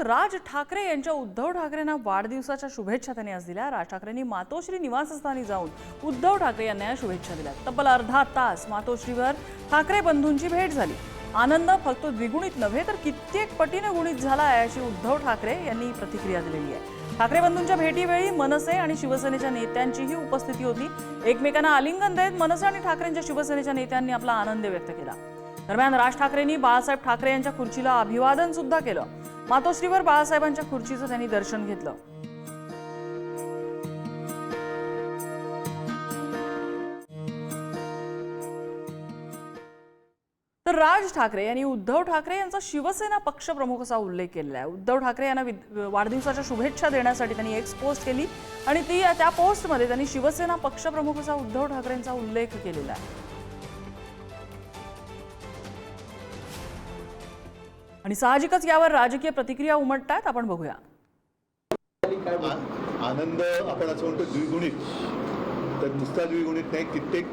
राज ठाकरे यांच्या उद्धव ठाकरेंना वाढदिवसाच्या शुभेच्छा त्यांनी आज दिल्या। राज ठाकरेंनी मातोश्री निवासस्थानी जाऊन उद्धव ठाकरे यांना शुभेच्छा दिल्या। तब्बल अर्धा तास मातोश्रीवर ठाकरे बंधूंची भेट झाली। आनंद फक्त द्विगुणित नव्हे तर कित्येक पटीने गुणित झाला आहे अशी उद्धव ठाकरे यांनी प्रतिक्रिया दिलेली आहे। ठाकरे बंधूंच्या भेटीवेळी मनसे आणि शिवसेनेच्या नेत्यांचीही उपस्थिती होती। एकमेकांना आलिंगन देत मनसे आणि ठाकरेंच्या शिवसेनेच्या नेत्यांनी आपला आनंद व्यक्त केला। दरम्यान राज ठाकरेंनी बाळासाहेब ठाकरे यांच्या खुर्चीला अभिवादन सुद्धा केलं। मातोश्रीवर बाळासाहेबांच्या खुर्चीचं त्यांनी दर्शन घेतलं। तर राज ठाकरे यांनी उद्धव ठाकरे यांचा शिवसेना पक्षप्रमुख असा उल्लेख केलेला आहे। उद्धव ठाकरे यांना वाढदिवसाच्या शुभेच्छा देण्यासाठी त्यांनी एक पोस्ट केली आणि त्या पोस्टमध्ये त्यांनी शिवसेना पक्षप्रमुख असा उद्धव ठाकरेंचा उल्लेख केलेला आहे। आणि साहजिकच यावर राजकीय प्रतिक्रिया उमटतात, आपण बघूया। आनंद आपण असं म्हणतो द्विगुणित, तर नुसता द्विगुणित नाही, कित्येक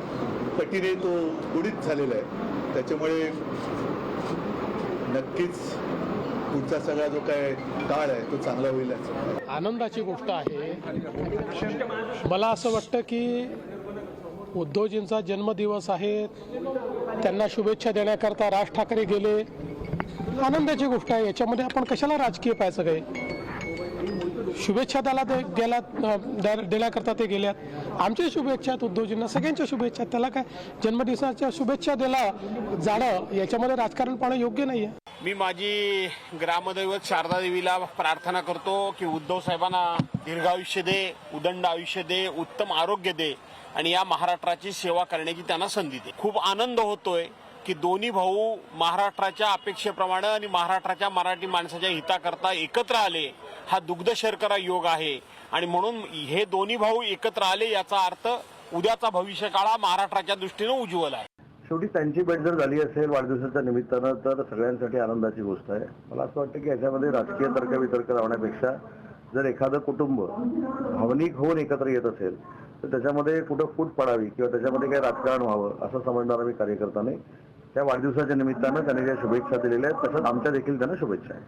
पटीने तो गुणित झालेला आहे। त्याच्यामुळे नक्कीच पुढचा सगळा जो काय काळ आहे तो चांगला होईल। आनंदाची गोष्ट आहे। मला असं वाटतं की उद्धवजींचा जन्मदिवस आहे, त्यांना शुभेच्छा देण्याकरता राज ठाकरे गेले, आनंदाची गोष्ट आहे। याच्यामध्ये आपण कशाला राजकीय पाहायचं काय? शुभेच्छा देण्याकरता ते गेल्यात। आमच्या शुभेच्छा आहेत उद्धवजींना, सगळ्यांच्या शुभेच्छा। त्याला काय जन्मदिवसाच्या शुभेच्छा द्यायला जाणं याच्यामध्ये राजकारण पाहणं योग्य नाही आहे। मी माझी ग्रामदैवत शारदा देवीला प्रार्थना करतो की उद्धव साहेबांना दीर्घायुष्य दे, उदंड आयुष्य दे, उत्तम आरोग्य दे आणि या महाराष्ट्राची सेवा करण्याची त्यांना संधी दे। खूप आनंद होतोय की दोन्ही भाऊ महाराष्ट्राच्या अपेक्षेप्रमाणे आणि महाराष्ट्राच्या मराठी माणसाच्या हिताकरता एकत्र आले। हा दुग्ध शर्करा योग आहे आणि म्हणून हे दोन्ही भाऊ एकत्र आले याचा अर्थ उद्याचा भविष्य काळ महाराष्ट्राच्या दृष्टीने उज्ज्वल आहे। शेवटी त्यांची भेट जर झाली असेल वाढदिवसाच्या निमित्तानं तर सगळ्यांसाठी आनंदाची गोष्ट आहे। मला असं वाटतं की याच्यामध्ये राजकीय तर्कवितर्क लावण्यापेक्षा जर एखादं कुटुंब भावनिक होऊन एकत्र येत असेल तर त्याच्यामध्ये कुठं फूट पडावी किंवा त्याच्यामध्ये काही राजकारण व्हावं असं समजणारा मी कार्यकर्ता नाही। त्या वाढदिवसाच्या निमित्तानं त्यांनी ज्या शुभेच्छा दिलेल्या आहेत तसंच आमच्या देखील त्यांना शुभेच्छा आहेत।